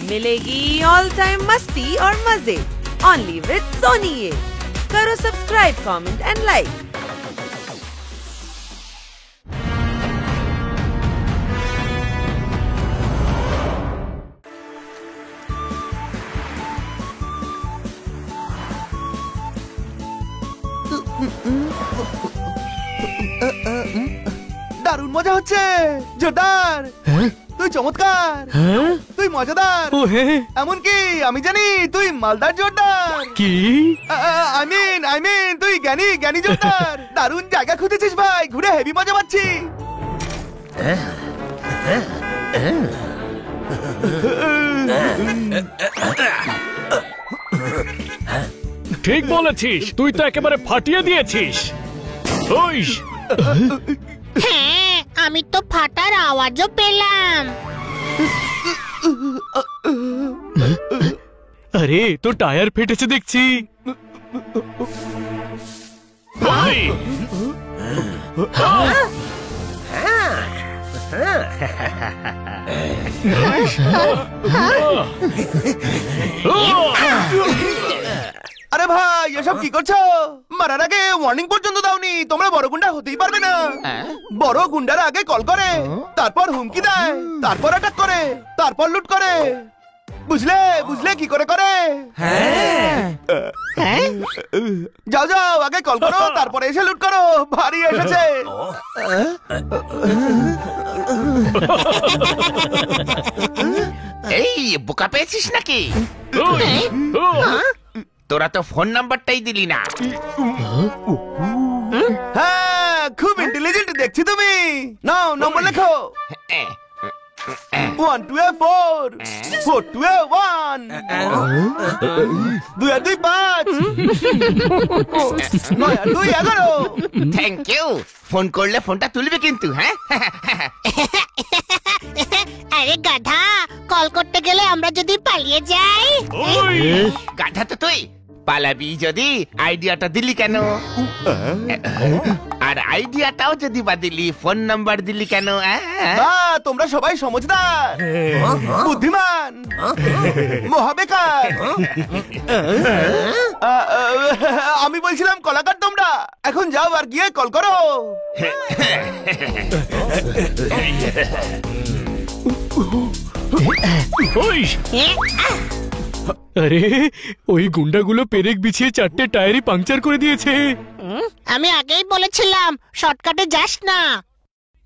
मिलेगी all time मस्ती और मजे ओनली विद सोनी ये। करो सब्सक्राइब, कमेंट एंड लाइक। দারুণ মজা হচ্ছে, জোরদার। তুই চমৎকার, তুই মজাদার, এমনকি আমি জানি তুই মালদার জোরদার। কি আই মিন তুই জ্ঞানী জ্ঞানী জোরদার। দারুণ জায়গা খুঁজেছিস ভাই, ঘুরে হেভি মজা পাচ্ছি। ঠিক বলেছিস, তুই তো একেবারে ফাটিয়ে দিয়েছিস। ওই হ্যাঁ, আমি তো ফাটার আওয়াজও পেলাম। আরে তো টায়ার ফেটেছে দেখছি। ওই আরে ভাই এসব কি করছো? মারার আগে ওয়ার্নিং পর্যন্ত দাওনি। তোমরা বড় গুন্ডা হতেই পারবে না। বড় গুন্ডারা আগে কল করে, তারপর হুমকি দেয়, তারপর অ্যাটাক করে, তারপর লুট করে। বুঝলে বুঝলে কি করে করে? যাও যাও, আগে কল করো, তারপরে এসে লুট করো। ভারী এসেছে। এই বোকা পেয়েছিস নাকি? তোরা তো ফোন নাম্বারটাই দিলি না। হ্যাঁ, খুব ইন্টেলিজেন্ট দেখছি তুমি। নাও নম্বর লেখো। 1 2 4 4 2 1 2 2 5 9 2 11। Thank you. ফোন করলে ফোনটা তুলবে কিন্তু। হ্যাঁ আরে গাধা, কল করতে গেলে আমরা যদি পালিয়ে যাই? গাধা তো তুই, পালাবি যদি আইডিয়াটা দিলি কেন? আর আইডিয়াটাও যদি বা দিলি, ফোন নাম্বার দিলি কেন? তোমরা সবাই সমঝদার, বুদ্ধিমান, মহাবেকার। আমি বলছিলাম কলাকার তোমরা। এখন যাও আর গিয়ে কল করো। আরে ওই গুন্ডাগুলো পেরেক বিছিয়ে 4টে টায়ারই পাংচার করে দিয়েছে। আমি আগেই বলেছিলাম শর্টকাটে যাস না।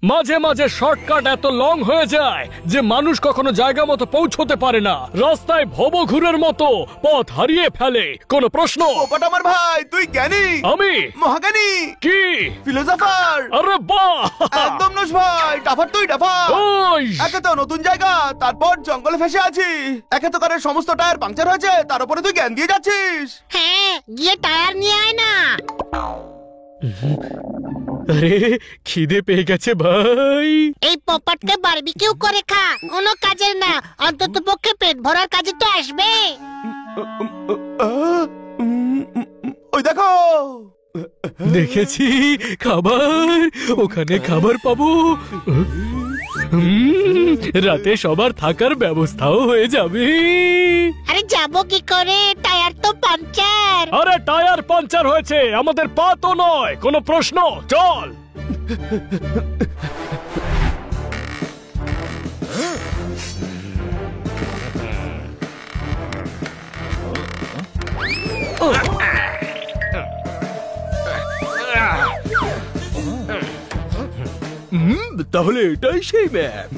মাঝে মাঝে শর্টকাট এত লং হয়ে যায় যে মানুষ কখনো জায়গা মতো পৌঁছতে পারে না। রাস্তায় ভবঘুরের মতো পথ হারিয়ে ফেলে। কোন প্রশ্ন? ওটা আমার ভাই, তুই জ্ঞানী, আমি মহাজ্ঞানী। কি ফিলোসোফার? আরে বাহ, একদম নস ভাই, ডাফার তুই ডাফার। একে তো নতুন জায়গা, তারপর জঙ্গলে ফেসে আছি। একে তো কারের সমস্ত টায়ার পাংচার হয়েছে, তার উপরে তুই জ্ঞান দিয়ে যাচ্ছিস। হ্যাঁ, গিয়ে টায়ার নিয়ে আয় না। আরে খিদে পেয়ে গেছে ভাই। এই পপাটকে বারবিকিউ করে খা, কোনো কাজের না। অন্তত পক্ষে পেট ভরার কাজে তো আসবে। ওই দেখো। দেখেছি খাবার, ওখানে খাবার পাবো। রাতে সবার থাকার ব্যবস্থাও হয়ে যাবে। আরে যাবো কি করে? টায়ার তো পাংচার। আরে টায়ার পাংচার হয়েছে, আমাদের পা তো নয়। কোনো প্রশ্ন? চল। তাহলে এটাই সেই ম্যাপ।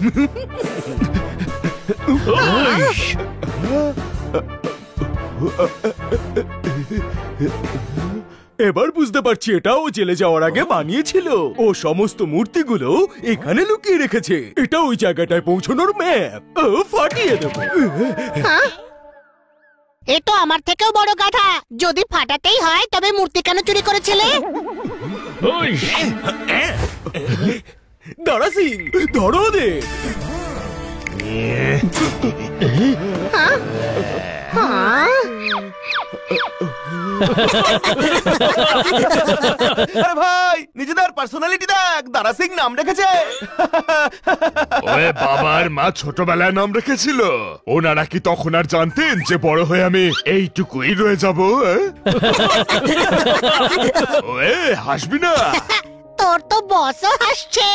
এবার বুঝতে পারছি, এটাও জেলে যাওয়ার আগে বানিয়েছিল। ও সমস্ত মূর্তিগুলো এখানে লুকিয়ে রেখেছে। এটা ওই জায়গাটায় পৌঁছানোর ম্যাপ। ফাটিয়ে দেবো। এ তো আমার থেকেও বড় গাধা। যদি ফাটাতেই হয় তবে মূর্তি কেন চুরি করেছিলে? দাঁড়া সিং, ধরো ওদের। আরে ভাই নিজেদের পার্সোনালিটি দেখ, দারা সিং নাম রেখেছে। ওরে বাবার মা ছোটবেলায় নাম রেখেছিল, ওনারা কি তখন আর জানতেন যে বড় হয়ে আমি এইটুকুই রয়ে যাব? ওয়ে হাসবি না। তোর তো বসও হাসছে।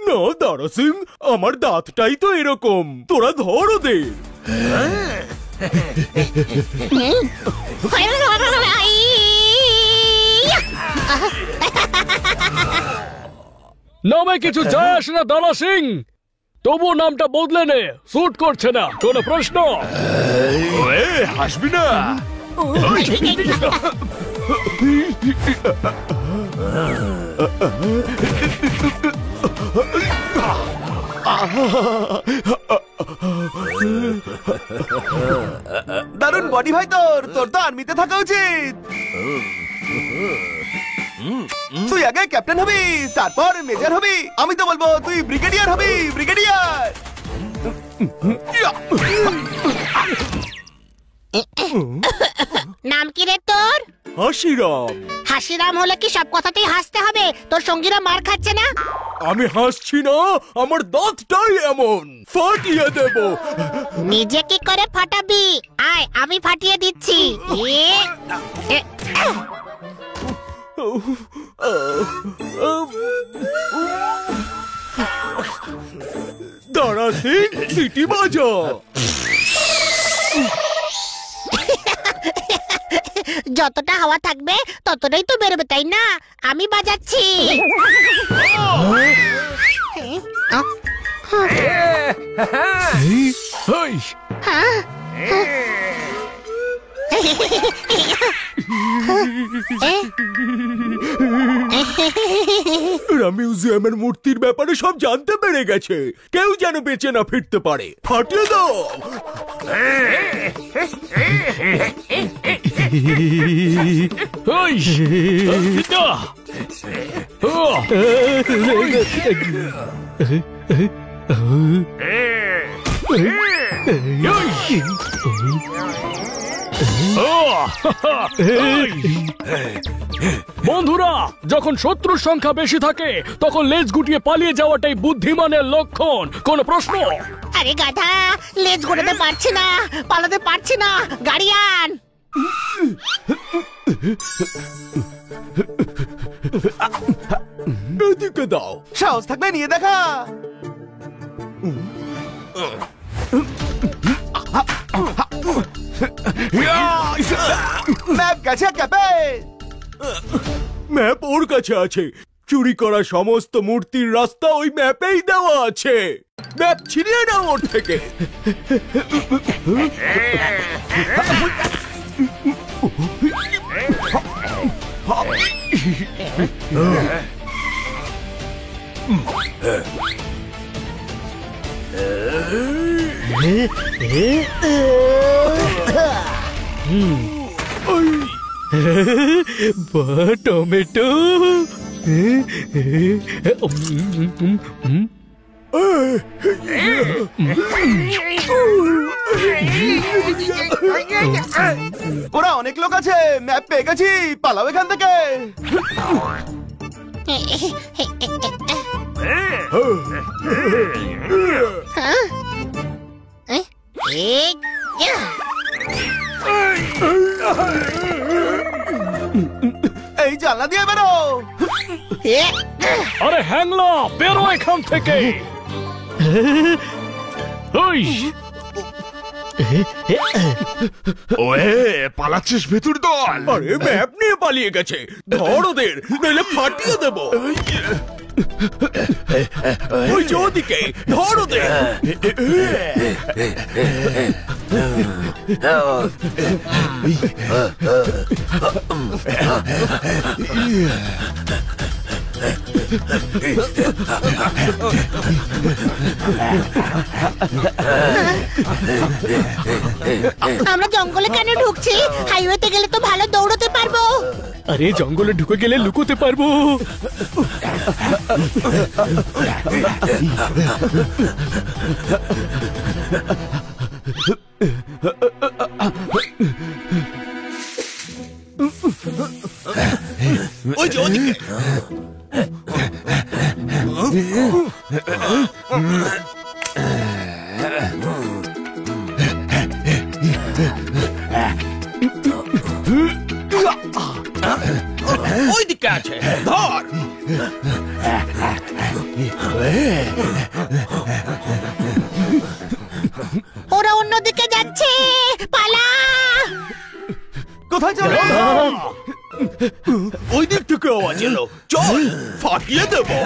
না দারা সিং, আমার দাঁতটাই তো এরকম, তোরা ধর ওদের। নামে কিছু যায় আসে না দারা সিং, তবু নামটা বদলে নে, স্যুট করছে না। কোনো প্রশ্ন? ওয়ে হাসবি না। দারুণ বডি ভাই তোর, তোর তো আর্মিতে থাকা উচিত। তুই আগে ক্যাপ্টেন হবি, তারপর মেজর হবি। আমি তো বলবো তুই ব্রিগেডিয়ার হবি, ব্রিগেডিয়ার। নাম কি রে তোর? হাসিরাম। হাসিরাম হলে কি সব কথাতেই হাসতে হবে? তোর সঙ্গীরা মার খাচ্ছে না? আমি হাসছি না, আমার দাঁতটাই এমন, ফাটিয়ে দেব। নিজে কি করে ফাটাবি? আয় আমি ফাটিয়ে দিচ্ছি। দারা সিং সিটি বাজা। যতটা হাওয়া থাকবে ততটাই তো বেরোবে, তাই না? আমি বাজাচ্ছি। এরা মিউজিয়ামের মূর্তির ব্যাপারে সব জানতে পেরে গেছে, কেউ যেন বেঁচে না ফিরতে পারে। ফাটিয়ে দাও। বন্ধুরা, যখন শত্রুর সংখ্যা বেশি থাকে তখন লেজ গুটিয়ে পালিয়ে যাওয়াটাই বুদ্ধিমানের লক্ষণ। কোনো প্রশ্ন? আরে গাধা, লেজ গোটাতে পারছি না, পালাতে পারছি না, গাড়ি আন। এদিকে দাও। সাহস থাকলে নিয়ে দেখা। ম্যাপ গেছে ক্যাপে। ম্যাপ ওর কাছে আছে, চুরি করা সমস্ত মূর্তির রাস্তা ওই ম্যাপেই দেওয়া আছে। ম্যাপ ছিনিয়ে নাও ওর থেকে। টমেটো। ওরা অনেক লোক আছে, ম্যাপ পেয়ে গেছি, পালাও এখান থেকে। এই জানলা দিয়ে বেরো। আরে হ্যাংলা, বেরো এখান থেকে। ওয়ে পালাচ্ছিস ভেতর দল। আরে ম্যাপ নিয়ে পালিয়ে গেছে, ধর ওদের, নইলে ফাটিয়ে দেব। ওই যে ওদিকে, ধর ওদের। আমরা জঙ্গলে কেন ঢুকছি? হাইওয়েতে গেলে তো ভালো দৌড়তে পারবো। আরে জঙ্গলে ঢুকে গেলে লুকোতে পারবো। ওই যে ওদিকে। ওই দিকে আছে, ধর। ওরা অন্যদিকে যাচ্ছে, পালা। কোথায় চলে? ওই দিক থেকে আওয়াজ এলো, চল ফাটিয়ে দেবো।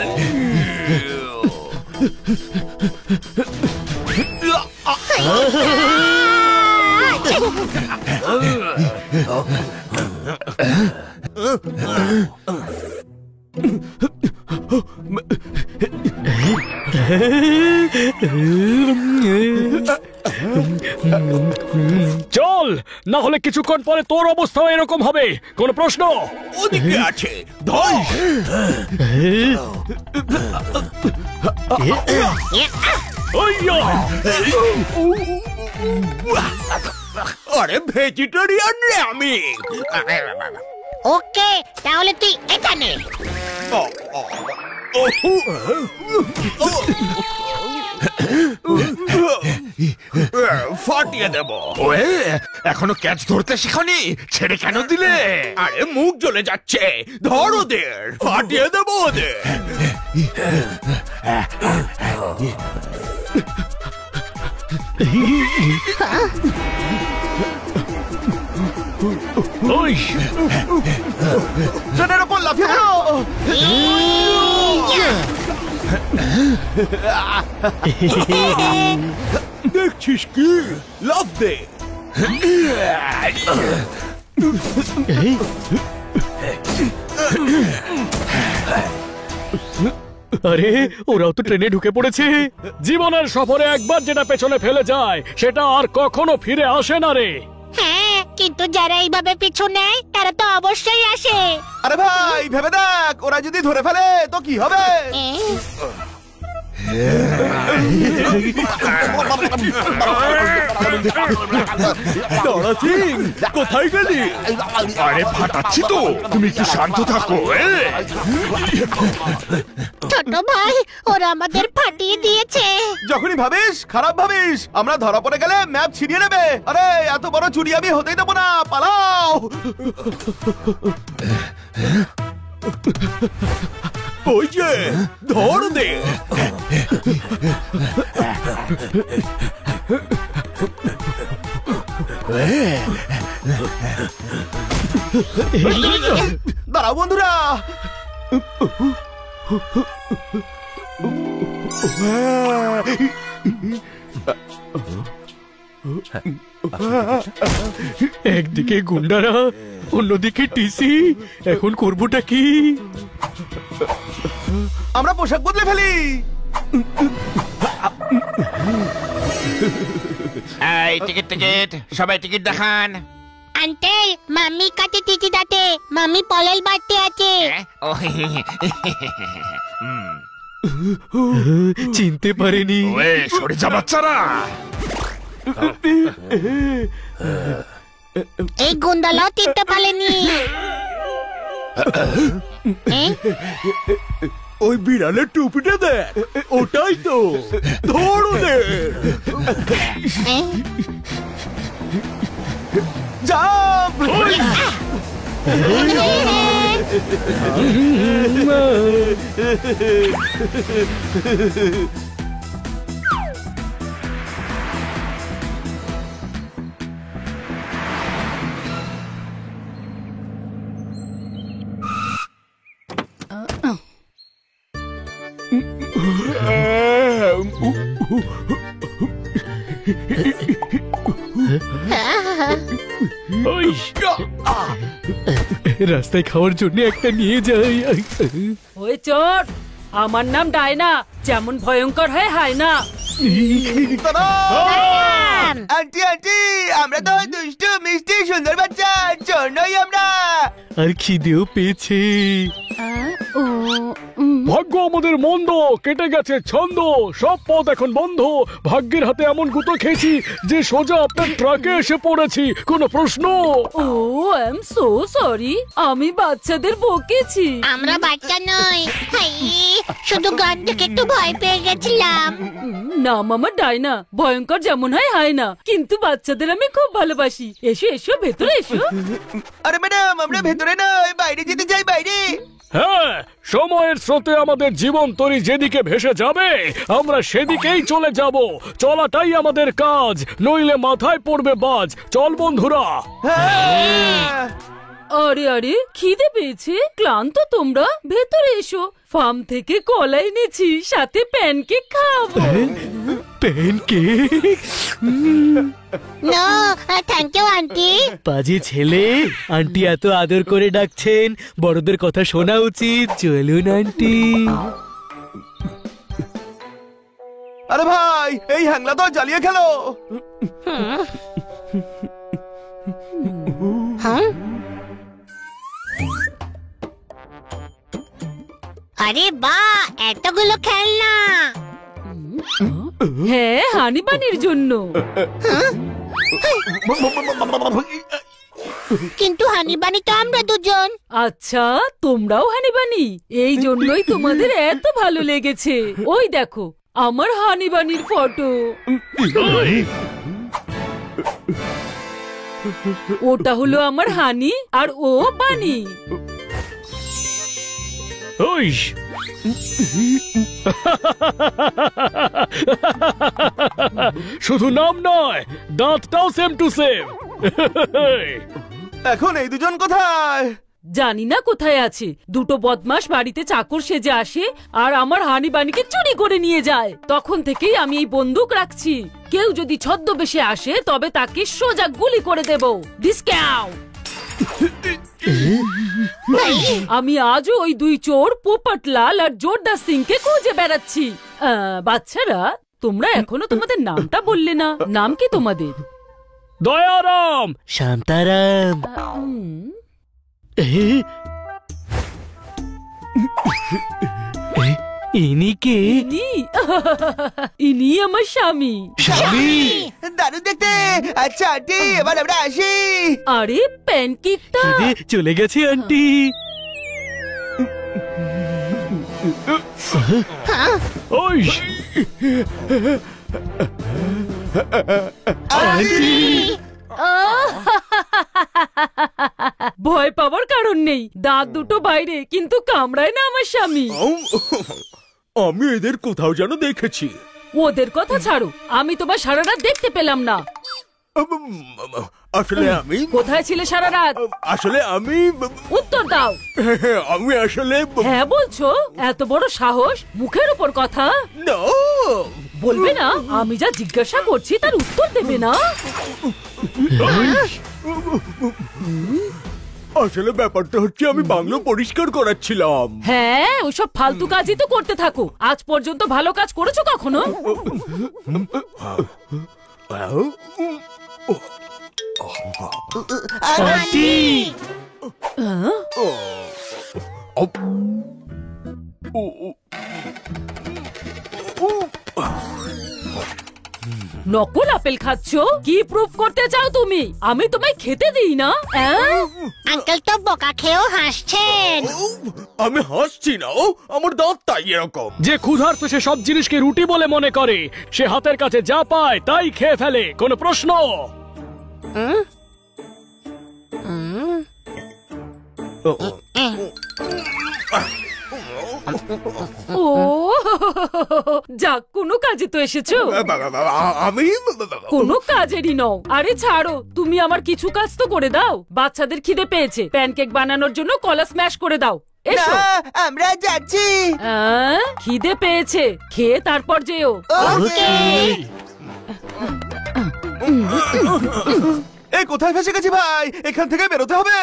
চল, না হলে কিছুক্ষণ পরে তোর অবস্থাও এরকম হবে। কোন প্রশ্ন? ওদিকে আছে, ধর। আরে ভেজিটেরিয়ান রে আমি। ওকে, তাহলে তুই এখানে। ফাটিয়ে দেব। ওয়ে, এখনো ক্যাচ ধরতে শিখনি, ছেড়ে কেন দিলে? আরে মুখ জ্বলে যাচ্ছে, ধর ওদের, ফাটিয়ে দেব ওদের। ওই ট্রেনের ওপর লাফিয়ে পড়ো। দেখছিস কি, লাফ দে। আরে ওরাও তো ট্রেনে ঢুকে পড়েছে। জীবনের সফরে একবার যেটা পেছনে ফেলে যায় সেটা আর কখনো ফিরে আসে না রে। হ্যাঁ, কিন্তু যারা এইভাবে পিছু নেয় তারা তো অবশ্যই আসে। আরে ভাই ভেবে দেখ, ওরা যদি ধরে ফেলে তো কি হবে? দাঁড়া সিং, কোথায় গেলি? আরে ফাটাচ্ছি তো, তুমি একটু শান্ত থাকো। ছোট ভাই, ওরা আমাদের ফাটিয়ে দিয়েছে। যখনই ভাবিস খারাপ ভাবিস, আমরা ধরা পড়ে গেলে ম্যাপ ছিনিয়ে নেবে। আরে এত বড় চুরি আমি হতেই দেবো না, পালাও। ওই যে, ধর দে। দাঁড়াও বন্ধুরা। একদিকে গুন্ডারা, অন্যদিকে টিসি। এখন করবোটা কি? আমরা পোশাক বদলে ফেলি। এই টিকিট টিকিট, সবাই টিকিট দেখান। আন্টেল, মাম্মি কাছে টিকিট আছে, মাম্মি পলেল বাড়তে আছে। চিনতে পারেনি। ওয়ে, সরে যা বাচ্চারা। এই গুন্ডালাও চিনতে পারেনি। ওই বিড়ালের টুপিটা দেখ, ওটাই তো, ধর ওদের। জাম্প! রাস্তায় খাওয়ার জন্য একটা নিয়ে যাই। হয়ে চট। আমার নাম ডায়না, যেমন ভয়ঙ্কর হয় হায়না। আন্টি আন্টি, আমরা তো দুষ্টু মিষ্টি সুন্দর বাচ্চা, চোর নই আমরা। আর খিদেও পেয়েছে। ভাগ্য আমাদের মন্দ, কেটে গেছে ছন্দ, সব পথ এখন বন্ধ। ভাগ্যের হাতে এমন গুতো খেয়েছি যে সোজা আপনার ট্রাকে এসে পড়েছি। কোনো প্রশ্ন? ও আই এম সো সরি, আমি বাচ্চাদের বকেছি। আমরা বাচ্চা নই, হাই, শুধু গান দেখে একটু ভয় পেয়ে গেছিলাম। নাম আমার ডায়না, ভয়ঙ্কর যেমন হয় হায়না, কিন্তু বাচ্চাদের আমি খুব ভালোবাসি। এসো এসো, ভেতরে এসো। আরে ম্যাডাম, আমরা ভেতরে নয়, বাইরে যেতে চাই, বাইরে। হ্যাঁ, সময়ের স্রোতে আমাদের জীবন তরি যেদিকে ভেসে যাবে আমরা সেদিকেই চলে যাব। চলাটাই আমাদের কাজ, নইলে মাথায় পড়বে বাজ। চল বন্ধুরা। আরে আরে, খিদে পেয়েছে, ক্লান্ত তোমরা, ভেতরে এসো। ফার্ম থেকে কলা এনেছি, সাথে প্যানকেক খাবো। Pancake? No thank you aunty. পাজি ছেলে, আন্টি এত আদর করে ডাকছেন, বড়দের কথা শোনা উচিত। চলুন আন্টি। আরে ভাই, এই হ্যাংলা তো জ্বালিয়ে খেলো। আরে বাহ, এতগুলো খেলনা। হ্যাঁ, হানি বানির জন্য। কিন্তু হানি বানি তো আমরা দুজন। আচ্ছা, তোমরাও হানি বানি? এই জন্যই তোমাদের এত ভালো লেগেছে। ওই দেখো আমার হানি বানির ফটো। ওটা হলো আমার হানি আর ও বানি। ওই শুধু নাম নয়, দাঁতটাও সেম টু সেম। এখন এই দুজন কোথায়? জানি না কোথায় আছে। দুটো বদমাস বাড়িতে চাকর সেজে আসে আর আমার হানি বানিকে চুরি করে নিয়ে যায়। তখন থেকেই আমি এই বন্দুক রাখছি। কেউ যদি ছদ্মবেশে আসে তবে তাকে সোজা গুলি করে দেব। ডিসকাউ। আমি আজও ওই দুই চোর পোপটলাল আর জোরদার সিংকে খুঁজে বেড়াচ্ছি। বাচ্চারা, তোমরা এখনো তোমাদের নামটা বললে না। নাম কি তোমাদের? দয়ারাম, শান্তারাম। ইনি কে? ইনি আমার স্বামী। স্বামী? দারুণ দেখতে। আচ্ছা আন্টি, এবার আমরা আসি। আরে প্যানকেকটা চলে গেছে আন্টি। ওই ভয় পাওয়ার কারণ নেই। দাঁত দুটো বাইরে, কিন্তু কামড়ায় না আমার স্বামী। আমি এদের কোথাও যেন দেখেছি। ওদের কথা ছাড়ো, আমি তোমার সারা রাত দেখতে পেলাম না। আসলে আমি কোথায় ছিলে সারা রাত? আসলে আমি উত্তর দাও। আমি আসলে হ্যাঁ বলছো? এত বড় সাহস, মুখের উপর কথা না বলবে না? আমি যা জিজ্ঞাসা করছি তার উত্তর দেবে না? আসলে ব্যাপারটা হচ্ছে আমি বাংলো পরিষ্কার করাচ্ছিলাম। হ্যাঁ, ওসব ফালতু কাজই তো করতে থাকো। আজ পর্যন্ত ভালো কাজ করেছো কখনো? আন্টি, নকল আপেল খাচ্ছো? কি প্রুফ করতে চাও তুমি? আমি তোমায় খেতে দিই না? আঙ্কেল তো বোকা খেয়েও হাসছেন। আমি হাসছি না, আমার দাঁত তাই এরকম। যে ক্ষুধার্ত সে সব জিনিসকে রুটি বলে মনে করে। সে হাতের কাছে যা পায় তাই খেয়ে ফেলে। কোনো প্রশ্ন? ও যাক, কোনো কাজে তো এসেছো। আমি কোনো কাজেরই নও। আরে ছাড়ো, তুমি আমার কিছু কাজ তো করে দাও। বাচ্চাদের খিদে পেয়েছে, প্যানকেক বানানোর জন্য কলা স্ম্যাশ করে দাও। এসো। না, আমরা যাচ্ছি। খিদে পেয়েছে, খেয়ে তারপর যেও। ওকে। এই কোথায় ফেসে গেছি ভাই? এখান থেকে বেরোতে হবে।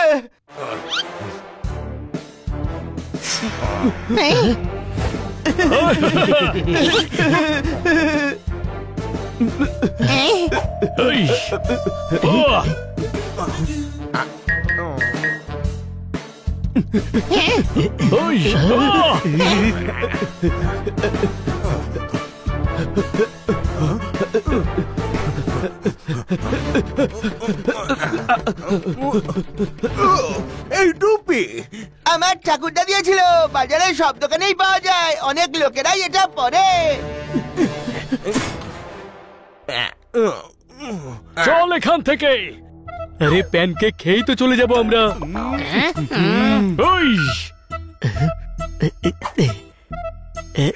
এই, আহ! ওই, আহ! এই টুপি আমার ঠাকুরদা দিয়েছিল, বাজারে সব দোকানেই পাওয়া যায়, অনেক লোকেরাই এটা পরে। চল এখান থেকে। আরে প্যানকেক খেয়েই তো চলে যাব আমরা। ওই,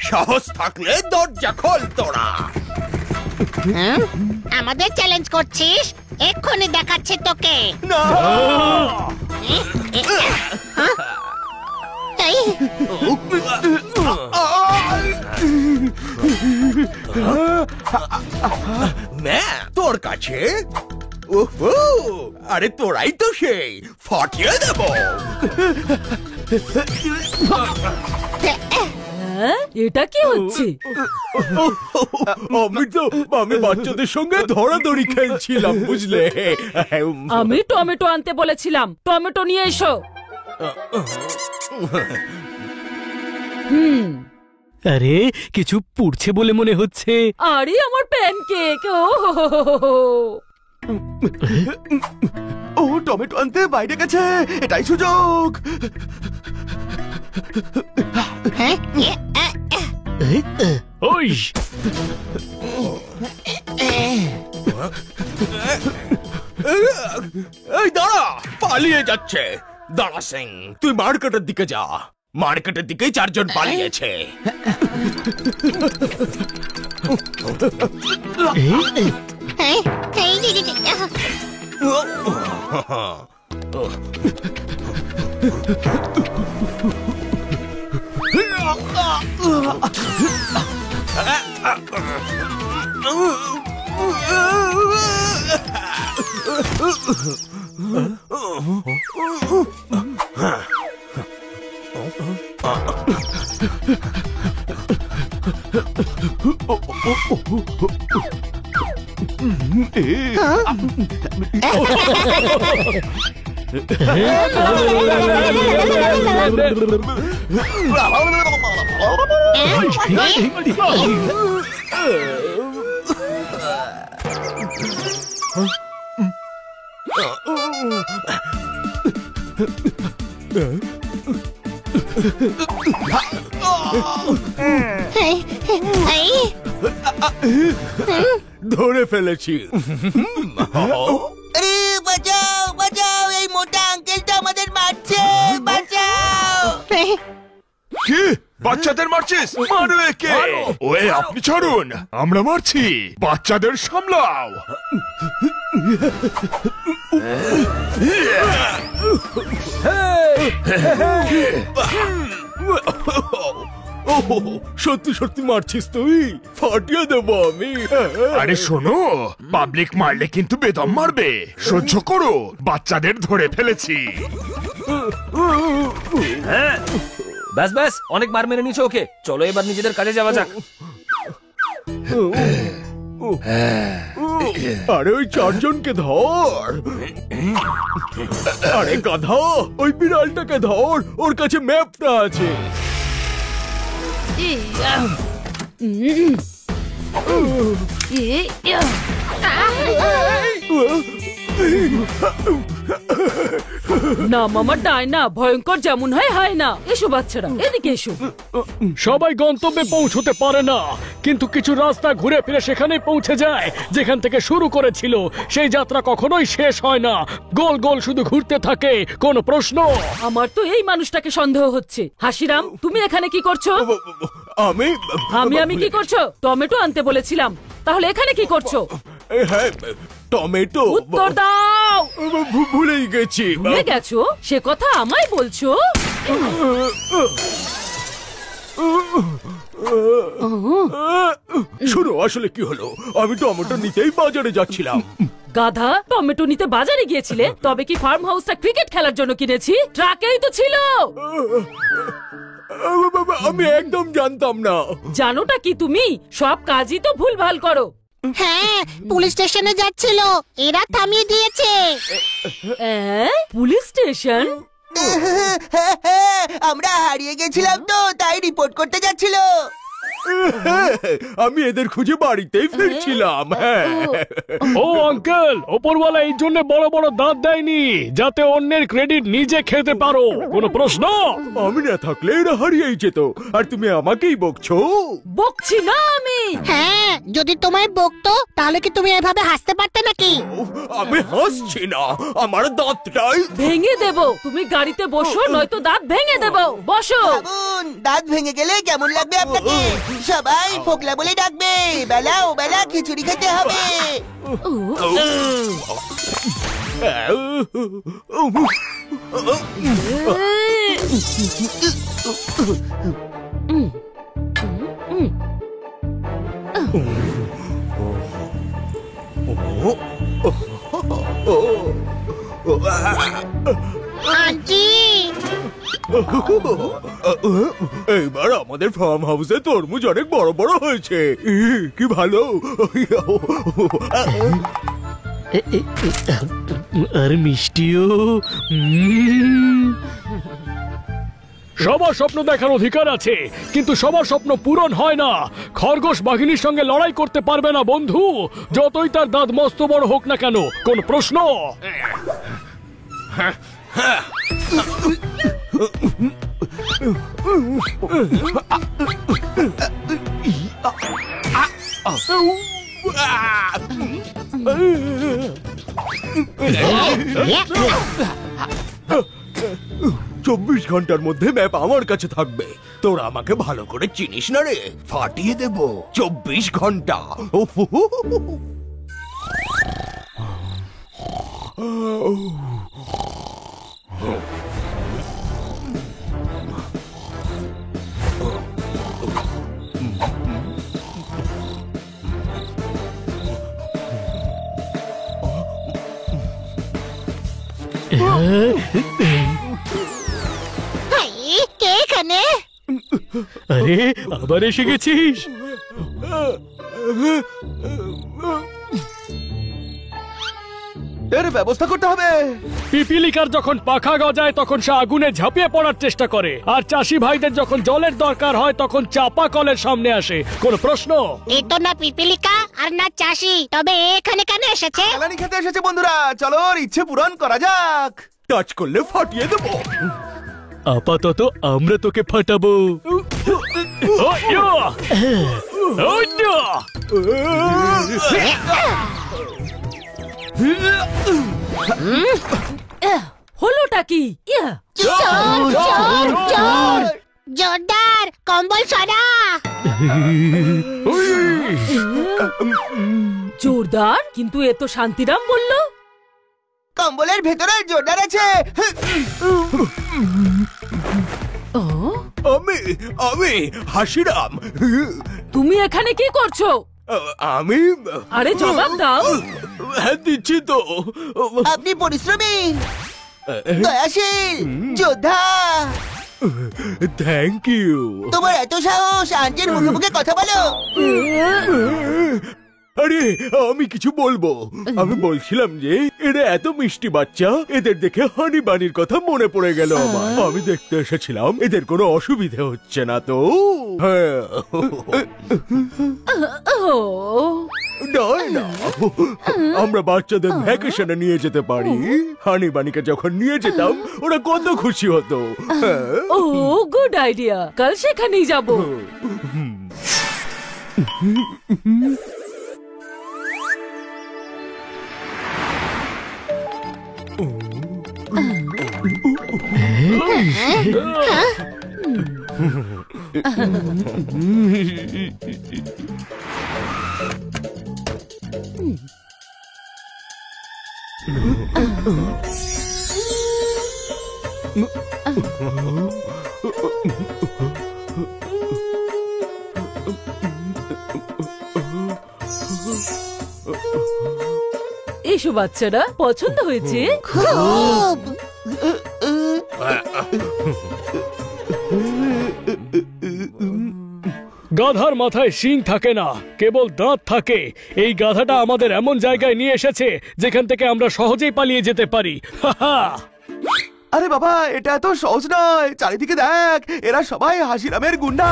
সাহস থাকলে দরজা খোল তোরা। আমাদের চ্যালেঞ্জ করছিস? এক্ষুনি দেখাচ্ছি তোকে। এই, তোর কাছে? ওহো, আরে তোরাই তো সেই, ফাটিয়ে দেব। হ্যাঁ? এটা কি হচ্ছে? আমি বাচ্চাদের সঙ্গে ধরাধরি খেলছিলাম, বুঝলে? আমি টমেটো আনতে বলেছিলাম, টমেটো নিয়ে এসো। আরে কিছু পুড়ছে বলে মনে হচ্ছে। আরে আমার প্যানকেক! ও টমেটো আনতে বাইরে গেছে, এটাই সুযোগ। ওই, এই দাঁড়া, পালিয়ে যাচ্ছে। দাঁড়া সিং, তুই মার্কেটের দিকে যা। মার্কেটের দিকে চারজন পালিয়েছে। ধরে ফেলেছি। বাঁচাও বাঁচাও, এই মোটা আঙ্কেলটা আমাদের মারছে, বাঁচাও। কি বাচ্চাদের মারছিস? মারো একে। ওয়ে আপনি ছাড়ুন, আমরা মারছি। বাচ্চাদের সামলাও। সত্যি সত্যি মারছিস তুই? ফাটিয়ে দেবো আমি। আরে শোনো, পাবলিক মারলে কিন্তু বেদম মারবে। সহ্য করো, বাচ্চাদের ধরে ফেলেছি। ব্যাস ব্যাস, অনেক মার মেরে নিয়েছো ওকে। চলো এবার নিজেদের কাজে যাওয়া যাক। আরে ওই চারজনকে ধর। আরে গাধা, ওই বিড়ালটাকে ধর, ওর কাছে ম্যাপটা আছে। না মামা, ডায়না ভয়ঙ্কর যেমন হয় না। এসো বাচ্চারা, এদিকে এসো। সবাই গন্তব্যে পৌঁছতে পারে না, কিন্তু কিছু রাস্তা ঘুরে ফিরে সেখানেই পৌঁছে যায় যেখান থেকে শুরু করেছিল। সেই যাত্রা কখনোই শেষ হয় না, গোল গোল শুধু ঘুরতে থাকে। কোন প্রশ্ন? আমার তো এই মানুষটাকে সন্দেহ হচ্ছে। হাসিরাম, তুমি এখানে কি করছো? আমি কি করছো? টমেটো আনতে বলেছিলাম, তাহলে এখানে কি করছো? হ্যাঁ, টমেটো। উত্তর দাও। ভুলেই গেছি। ভুলে গেছো? সে কথা আমায় বলছো? শোনো, আসলে কি হলো, আমি টমেটো নিতেই বাজারে যাচ্ছিলাম। গাধা, টমেটো নিতে বাজারে গিয়েছিলে? তবে কি ফার্ম হাউসটা ক্রিকেট খেলার জন্য কিনেছি? ট্রাকেই তো ছিল। আমি একদম জানতাম না। জানোটা কি তুমি? সব কাজই তো ভুলভাল করো। হ্যাঁ, পুলিশ স্টেশনে যাচ্ছিল, এরা থামিয়ে দিয়েছে। Police station? আমরা হারিয়ে গেছিলাম তো, তাই রিপোর্ট করতে যাচ্ছিল। আমি এদের খুঁজে বাড়িতেই ফিরছিলাম। হ্যাঁ। ও আঙ্কেল, ওপরওয়ালা এই জন্য বড় বড় দাঁত দেয়নি যাতে অন্যের ক্রেডিট নিজে খেতে পারো। কোনো প্রশ্ন? আমি না থাকলে এরা হারিয়েই যেত, আর তুমি আমাকেই বকছো। বকছি না আমি। হ্যাঁ, যদি তোমায় বকতো তাহলে কি তুমি এভাবে হাসতে পারতে নাকি? আমি হাসছি না, আমার দাঁতটাই ভেঙে দেবো। তুমি গাড়িতে বসো, নয়তো দাঁত ভেঙে দেবো। বসো। দাঁত ভেঙে গেলে কেমন লাগবে আপনাকে? সবাই ফোকলা বলে ডাকবে। বেলা ও বেলা খিচুড়ি খেতে হবে। আন্টি, এইবার আমাদের ফার্ম হাউসে তরমুজ অনেক বড় বড় হয়েছে। কি ভালো। আর মিষ্টিও। সবার স্বপ্ন দেখার অধিকার আছে, কিন্তু সবার স্বপ্ন পূরণ হয় না। খরগোশ বাঘিনীর সঙ্গে লড়াই করতে পারবে না বন্ধু, যতই তার দাঁত মস্ত বড় হোক না কেন। কোন প্রশ্ন? চব্বিশ ঘন্টার মধ্যে ম্যাপ আমার কাছে থাকবে। তোরা আমাকে ভালো করে চিনিস না রে, ফাটিয়ে দেব 24 ঘন্টা। কে এখানে? আরে, আবার এসে গেছিস? এর ব্যবস্থা করতে হবে। পিপিলিকার যখন পাখা গজায় তখন সে আগুনে ঝাঁপিয়ে পড়ার চেষ্টা করে, আর চাষি ভাইদের যখন জলের দরকার হয় তখন চাপা কলের সামনে আসে। কোনো প্রশ্ন? এ তো না পিপিলিকা আর না চাষি, তবে এখানে কেন এসেছে? জ্বালানি খেতে এসেছে বন্ধুরা, চলো ওর ইচ্ছে পূরণ করা যাক। টাচ করলে ফাটিয়ে দেবো। আপাতত আমরা তোকে ফাটাবো। হলোটা কি? জোরদার কম্বল সরা। জোরদার? কিন্তু এ তো শান্তিরাম বললো। কম্বলের ভেতরে জোরদার আছে। আমি হাসিরাম। তুমি এখানে কি করছো? আমি আরে জবাব দাও। হ্যাঁ, দিচ্ছি তো। আপনি পরিশ্রমী, দয়াশীল, যোদ্ধা। Thank you. তোমার এত সাহস, আন্টির মুখে মুখে কথা বলো। আরে, আমি কিছু বলবো। আমি বলছিলাম যে এরা এত মিষ্টি বাচ্চা, এদের দেখে হানি বানির কথা মনে পড়ে গেল আমার। আমি দেখতে এসেছিলাম এদের কোনো অসুবিধে হচ্ছে না তো। হ্যাঁ। না, আমরা বাচ্চাদের ভ্যাকেশনে নিয়ে যেতে পারি। হানি বানিকে যখন নিয়ে যেতাম ওরা কত খুশি হতো। ও, গুড আইডিয়া, কাল সেখানেই যাব। এসো বাচ্চারা, পছন্দ হয়েছে? খুব। গাধার মাথায় শিং থাকে না, কেবল দাঁত থাকে। এই গাধাটা আমাদের এমন জায়গায় নিয়ে এসেছে যেখান থেকে আমরা সহজেই পালিয়ে যেতে পারি। আরে বাবা, এটা এত সহজ নয়। চারিদিকে দেখ, এরা সবাই হাসিরামের গুন্ডা।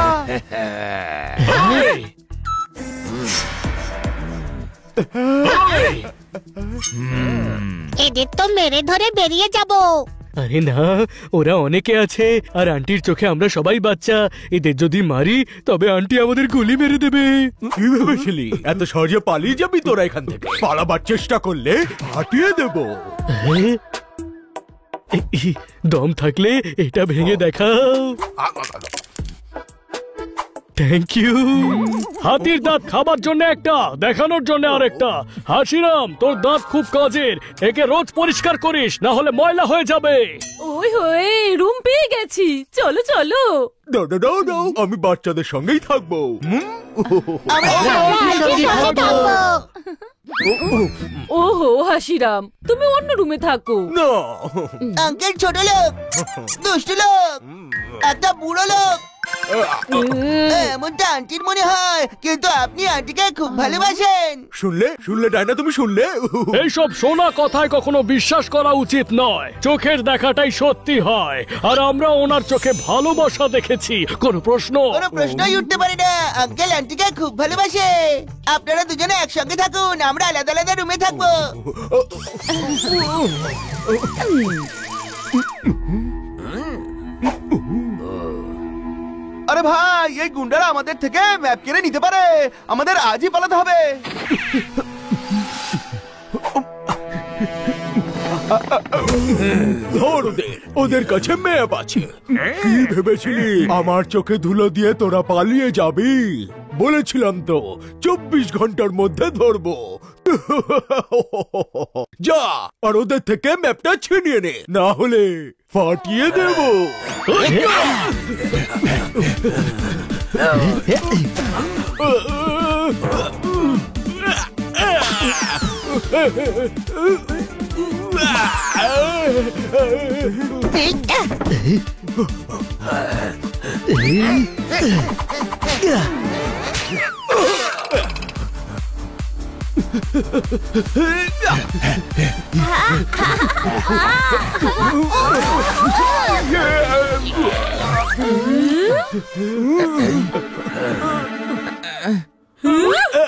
এদের তো মেরে ধরে বেরিয়ে যাব। আরে না, ওরা অনেকে আছে, আর আন্টির চোখে আমরা সবাই বাচ্চা। এদের যদি মারি তবে আন্টি আমাদের গুলি মেরে দেবে। কি ভেবেছিলি এত সহজে পালিয়ে যাবি তোরা এখান থেকে? পালাবার চেষ্টা করলে হাঁটিয়ে দেব। দম থাকলে এটা ভেঙে দেখাও। Thank you. হাতির দাঁত খাবার জন্য একটা, দেখানোর জন্য আরেকটা। হাসিরাম, তোর দাঁত খুব কাজের, একে রোজ পরিষ্কার করিস, না হলে ময়লা হয়ে যাবে। ওই হয়ে রুম পেয়ে গেছি, চলো চলো। দাও, আমি বাচ্চাদের সঙ্গেই থাকবো। ওহো হাসিরাম, তুমি অন্য রুমে থাকো। না, আঙ্কেল ছোট লোক, দুষ্টু লোক, একটা বুড়ো লোক। এমনটা আন্টির মনে হয়, কিন্তু আপনি আন্টিকে খুব ভালোবাসেন। শুনলে ডাইনা, তুমি শুনলে? এইসব শোনা কথায় কখনো বিশ্বাস করা উচিত নয়। চোখের দেখাটাই সত্যি হয়, আর আমরা ওনার চোখে ভালোবাসা দেখেছি। কোনো প্রশ্নই উঠতে পারে না। আঙ্কেল আন্টিকে খুব ভালোবাসে। আপনারা দুজনে একসঙ্গে থাকুন, আমরা আলাদা আলাদা রুমে থাকবো। আরে ভাই, এই গুন্ডারা আমাদের থেকে ম্যাপ কেড়ে নিতে পারে। আমাদের আজই পালাতে হবে। ধর ওদের কাছে ম্যাপ আছে। কি ভেবেছিলি আমার চোখে ধুলো দিয়ে তোরা পালিয়ে যাবি? বলেছিলাম তো 24 ঘন্টার মধ্যে ধরবো। যা, আর ওদের থেকে ম্যাপটা ছিনিয়ে নে, না হলে ফাটিয়ে দেব।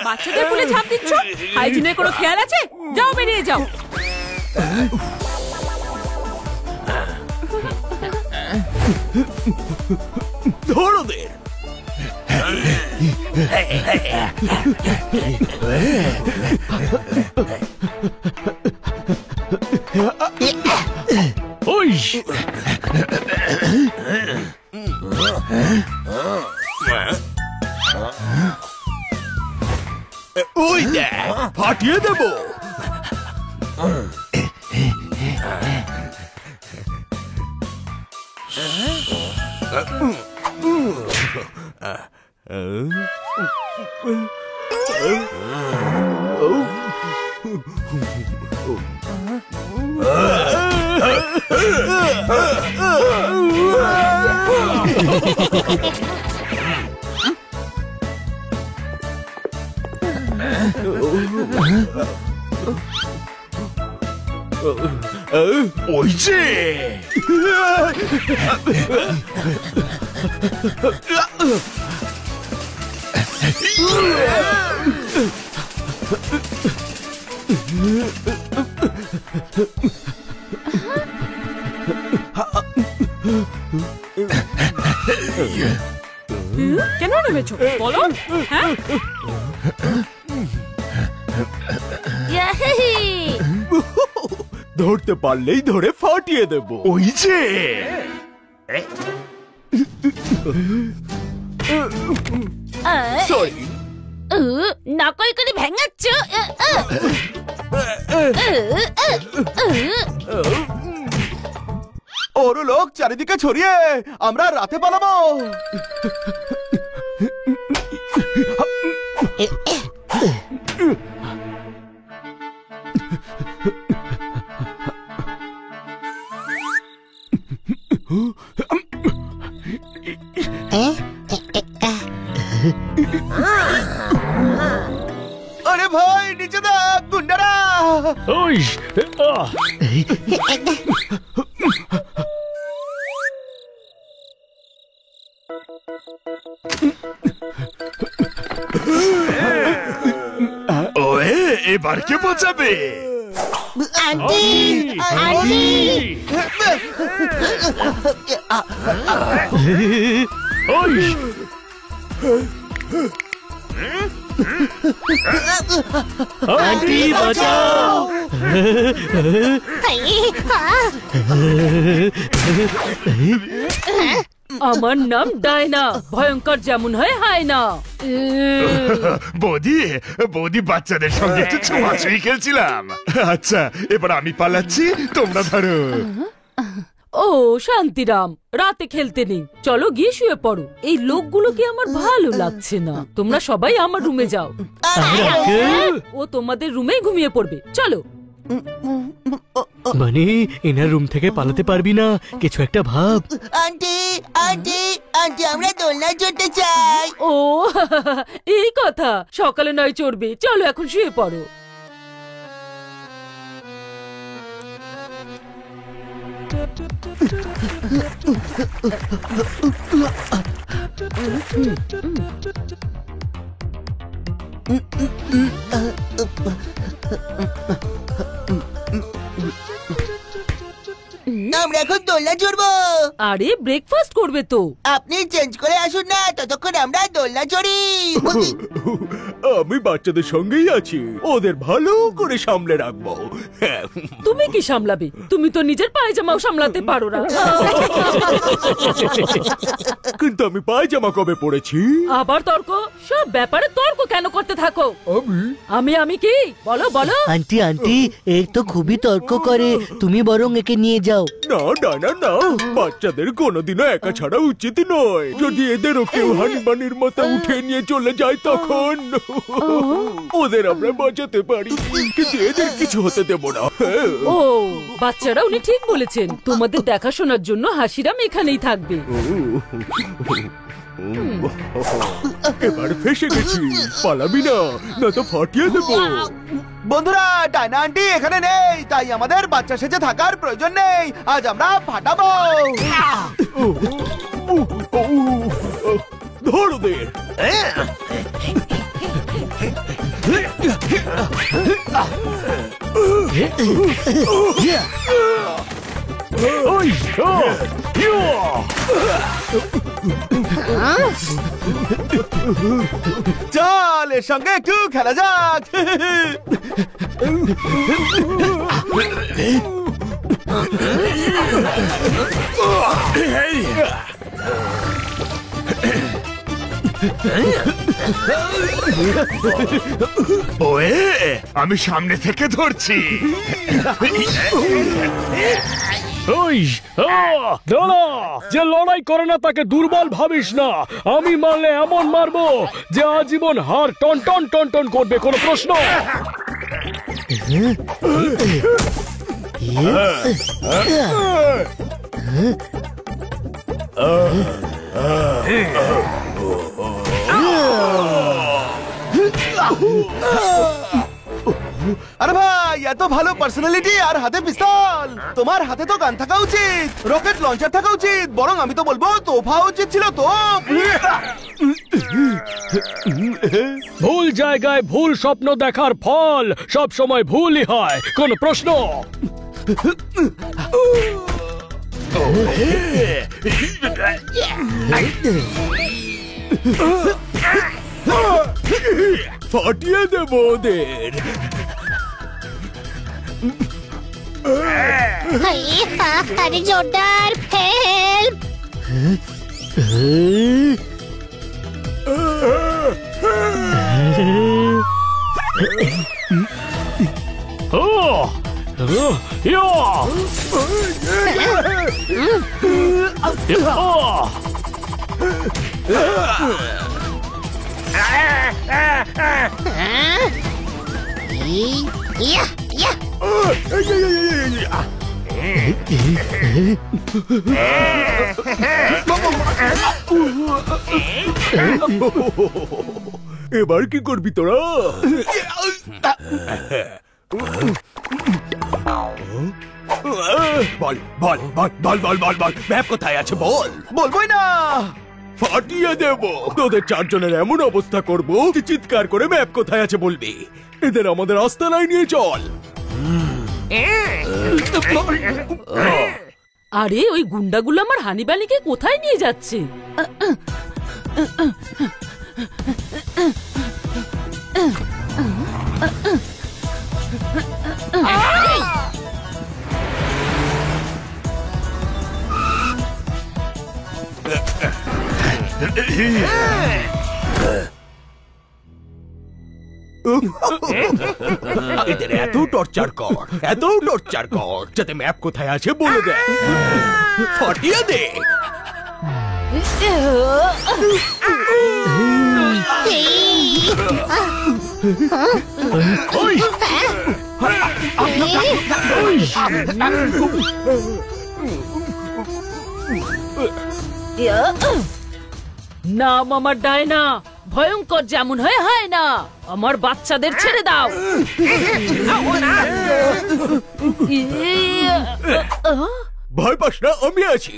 বাচ্চাদের বলে ছাপ দিচ্ছ? হাইজিনের কোনো খেয়াল আছে? যাও, বেরিয়ে যাও। ধর ওদের। ওই ওই দেখ, ফাটিয়ে দেব। ওই যে কেন নেমেছো বলো? হ্যাঁ, ধরতে পারলেই ধরে ফাটিয়ে দেব। ওই যে সরি, নকল করে ভেঙাচ্ছ। ওর লোক চারিদিকে ছড়িয়ে আমরা রাতে পালাবো। আরে ভাই নিচে দেখ গুন্ডারা। ওই আহ! ওয়ে এবার কে বাঁচাবে? আন্টি আন্টি ওই আন্টি বাঁচাও। আমার নাম ডায়না, ভয়ঙ্কর যেমন হয় হায় না। বৌদি বৌদি বাচ্চাদের সঙ্গে একটু ছোঁয়াছুঁই খেলছিলাম। আচ্ছা এবার আমি পালাচ্ছি, তোমরা ধরো। ও শান্তিরাম, রাতে খেলতে নেই, চলো গিয়ে শুয়ে পড়ো। এই লোকগুলোকে আমার ভালো লাগছে না। তোমরা সবাই আমার রুমে যাও। ও তোমাদের রুমে ঘুমিয়ে পড়বে, চলো। মানে এনার রুম থেকে পালাতে পারবি না, কিছু একটা ভাব। আন্টি আন্টি আন্টি আমরা দোলনা চড়তে চাই। ও এই কথা, সকালে নয় চড়বে, চলো এখন শুয়ে পড়ো। আমরা এখন দোলনা চড়বো। আরে ব্রেকফাস্ট করবে তো। আপনি চেঞ্জ করে আসুন না, ততক্ষণ আমরা দোলনা চড়ি। আমি বাচ্চাদের সঙ্গেই আছি, ওদের ভালো করে সামলে রাখবো। তুমি কি সামলাবে? তুমি তো নিজের পায়জামাও সামলাতে পারো না। কিন্তু আমি পায়জামা কবে পড়েছি? আবার তর্ক? সব ব্যাপারে তর্ক কেন করতে থাকো? আমি কি বলো বলো। আন্টি আন্টি এ তো খুবই তর্ক করে, তুমি বরং একে নিয়ে যাও। না ডানা না, বাচ্চাদের কোনোদিনও একা ছাড়া উচিত নয়। যদি এদেরও কেউ হানিবানির মতো উঠে নিয়ে চলে যায় তখন ওদের আমরা বাঁচাতে পারি, কিন্তু এদের কিছু হতে দেব না। ও বাচ্চারা, উনি ঠিক বলেছেন। তোমাদের দেখাশোনার জন্য হাসিরাম এখানেই থাকবে। এবার ফেসে গেছি, পালাবি না, না তো ফাটিয়ে দেবো। বন্ধুরা, ডায়না আন্টি এখানে নেই, তাই আমাদের বাচ্চা সেজে থাকার প্রয়োজন নেই। আজ আমরা ফাটাবো। ধর ওদের। ওই চল এর সঙ্গে একটু খেলা যাক। ওয়ে আমি সামনে থেকে ধরছি। ওই দাঁড়া, যে লড়াই করে না তাকে দুর্বল ভাবিস না। আমি মারলে এমন মারবো যে আজীবন হাড় টন টন টন টন করবে। কোনো প্রশ্ন? আরে ভাই, এত ভালো পার্সোনালিটি আর হাতে পিস্তল। তোমার হাতে তো গান থাকা উচিত, রকেট লঞ্চার থাকা উচিত। বরং আমি তো বলবো তোফা উচিত ছিল তো। ভুল জায়গায় ভুল স্বপ্ন দেখার ফল সব সময় ভুলই হয়। কোন প্রশ্ন? ফাটিয়ে দেবো ওদের। আরে জোরদার হেল্প। এবার কি করবি তোরা? বল বল বল বল বল বল বল ম্যাপ কোথায় আছে বল। বলবোই না, ফাটিয়ে দেব তোদের চারজনের। এমন অবস্থা করব যে চিৎকার করে ম্যাপ কোথায় আছে বলবি। এদের আমাদের আস্তানায় নিয়ে চল। আরে ওই গুন্ডাগুলো আমার হানিবানিকে কোথায় নিয়ে যাচ্ছে? এদের এত টর্চার কর, এত টর্চার কর যাতে ম্যাপ কোথায় আছে বলে দে। ফাটিয়ে দে। নাম আমার ডায়না, ভয়ঙ্কর যেমন হয় না। আমার বাচ্চাদের ছেড়ে দাও। ভয় পাস না, আমি আছি।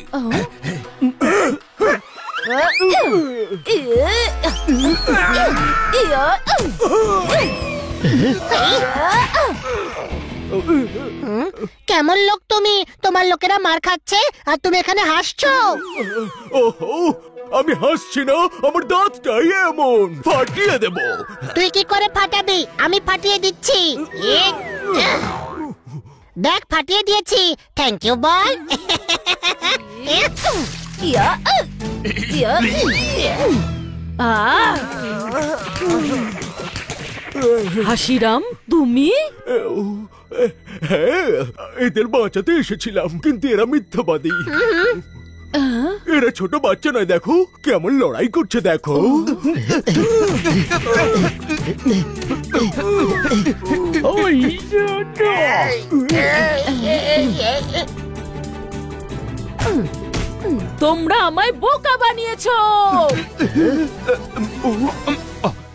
কেমন লোক তুমি? তোমার লোকেরা মার খাচ্ছে আর তুমি এখানে হাসছো। ওহো, আমি হাসছি না, আমার দাঁতটাই এমন। ফাটিয়ে দেব। তুই কি করে ফাটাবি? আমি ফাটিয়ে দিচ্ছি। দেখ ফাটিয়ে দিয়েছি। থ্যাংক ইউ বল। হাসিরাম, তুমি? হ্যাঁ, এদের বাঁচাতে এসেছিলাম, কিন্তু এরা মিথ্যাবাদী। এরা ছোট বাচ্চা নয়, দেখো কেমন লড়াই করছে দেখো। তোমরা আমায় বোকা বানিয়েছো।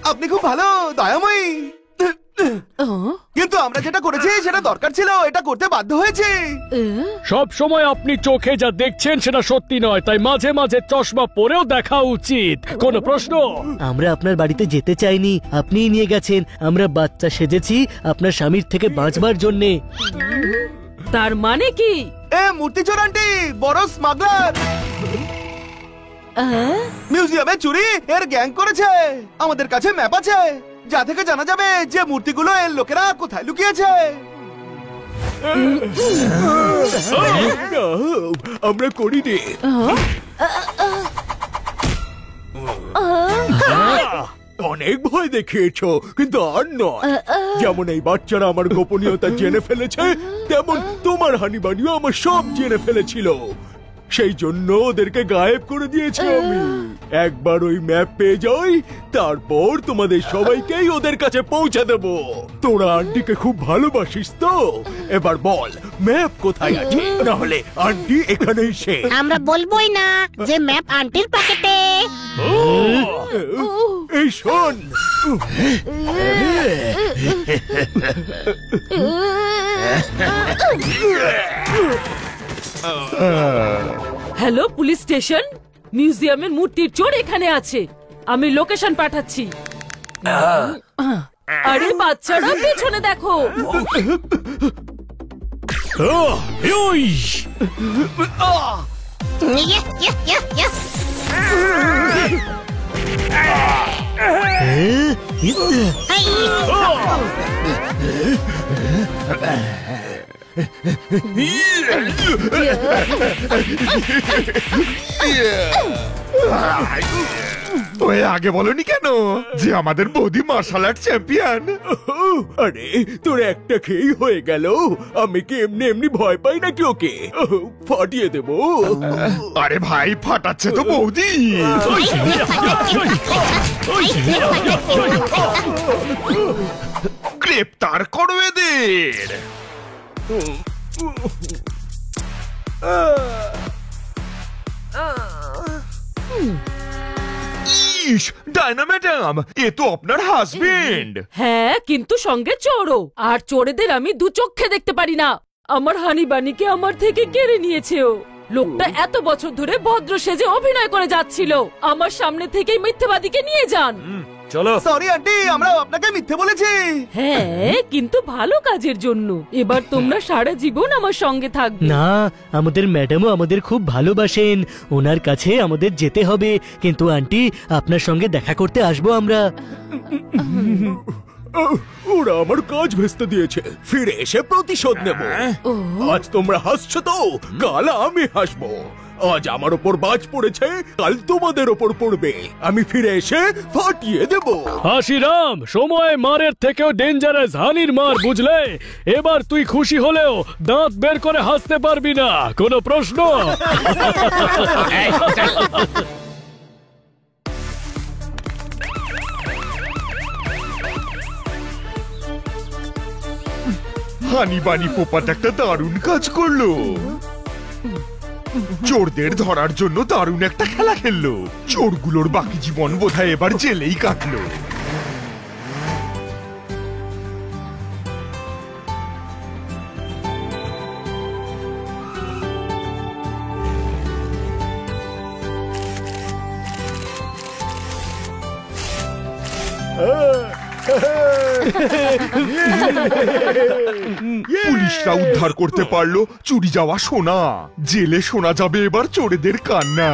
আপনি খুব ভালো, দয়াময়ী। কিন্তু আমরা যেটা করেছি সেটা দরকার ছিল, এটা করতে বাধ্য হয়েছি। সব সময় আপনি চোখে যা দেখছেন সেটা সত্যি নয়, তাই মাঝে মাঝে চশমা পরেও দেখা উচিত। কোনো প্রশ্ন? আমরা আপনার বাড়িতে যেতে চাইনি, আপনিই নিয়ে গেছেন। আমরা বাচ্চা সেজেছি আপনার স্বামীর থেকে বাঁচবার জন্যে। তার মানে কি? এ মূর্তিচোর আন্টি বড় স্মাগলার। মিউজিয়ামে চুরি এর গ্যাং করেছে। আমাদের কাছে ম্যাপ আছে, যা থেকে জানা যাবে যে মূর্তিগুলো এর লোকেরা কোথায় লুকিয়েছে। আমরা করিনি। অনেক ভয় দেখিয়েছো, কিন্তু আর নয়। যেমন এই বাচ্চারা আমার গোপনীয়তা জেনে ফেলেছে, তেমন তোমার হানিবানিও আমার সব জেনে ফেলেছিল। সেই জন্য ওদেরকে গায়েব করে দিয়েছি আমি। একবার ওই ম্যাপ পেয়ে যাই, তারপর তোমাদের সবাইকেই ওদের কাছে পৌঁছে দেব। তোরা আন্টিকে খুব ভালোবাসিস তো? এবার বল ম্যাপ কোথায় আছে, না হলে আন্টি এখানেই শেষ। আমরা বলবোই না যে ম্যাপ আন্টির পকেটে। এই শোন, হ্যালো পুলিশ স্টেশন, মিউজিয়ামের মূর্তির চোর এখানে আছে। আমি লোকেশন পাঠাচ্ছি। আরে বাচ্চারা পেছনে দেখো। ওই আগে বলনি কেন যে আমাদের বৌদি মার্শাল আর্ট চ্যাম্পিয়ন? আরে তোর একটা খেয়েই হয়ে গেল। আমি কি এমনি এমনি ভয় পাই নাকি ওকে? ফাটিয়ে দেব। আরে ভাই, ফাটাচ্ছে তো বৌদি। গ্রেপ্তার করো এদের। ইস ডায়না ম্যাডাম, এ তো আপনার হাজবেন্ড। হ্যাঁ, কিন্তু সঙ্গে চোরও। আর চোরেদের আমি দু চোখে দেখতে পারি না। আমার হানি বানিকে আমার থেকে কেড়ে নিয়েছে ও। লোকটা এত বছর ধরে ভদ্র সেজে অভিনয় করে যাচ্ছিল, আমার সামনে থেকেই মিথ্যাবাদীকে নিয়ে যান। চলো। সরি আন্টি, আমরা আপনাকে মিথ্যে বলেছি। হ্যাঁ, কিন্তু ভালো কাজের জন্য। এবার তোমরা সারা জীবন আমার সঙ্গে থাকবে। না, আমাদের ম্যাডামও আমাদের খুব ভালোবাসেন, ওনার কাছে আমাদের যেতে হবে। কিন্তু আন্টি, আপনার সঙ্গে দেখা করতে আসবো আমরা। ওরা আমার কাজ ভেস্তে দিয়েছে, ফিরে এসে প্রতিশোধ নেব। আজ তোমরা হাসছো তো, কাল আমি হাসবো। আজ আমার ওপর বাজ পড়েছে, কাল তোমাদের ওপর পড়বে। আমি ফিরে এসে ফাটিয়ে দেব। হাসিরাম, সময় মারের থেকেও ডেঞ্জারাস হানির মার, বুঝলে? এবার তুই খুশি হলেও দাঁত বের করে হাসতে পারবি না। কোনো প্রশ্ন? হানি বানি পোপাট একটা দারুণ কাজ করলো। চোরদের ধরার জন্য দারুণ একটা খেলা খেললো। চোরগুলোর বাকি জীবন বোধহয় এবার জেলেই কাটলো। পুলিশরা উদ্ধার করতে পারলো চুরি যাওয়া সোনা। জেলে শোনা যাবে এবার চোরেদের কান্না।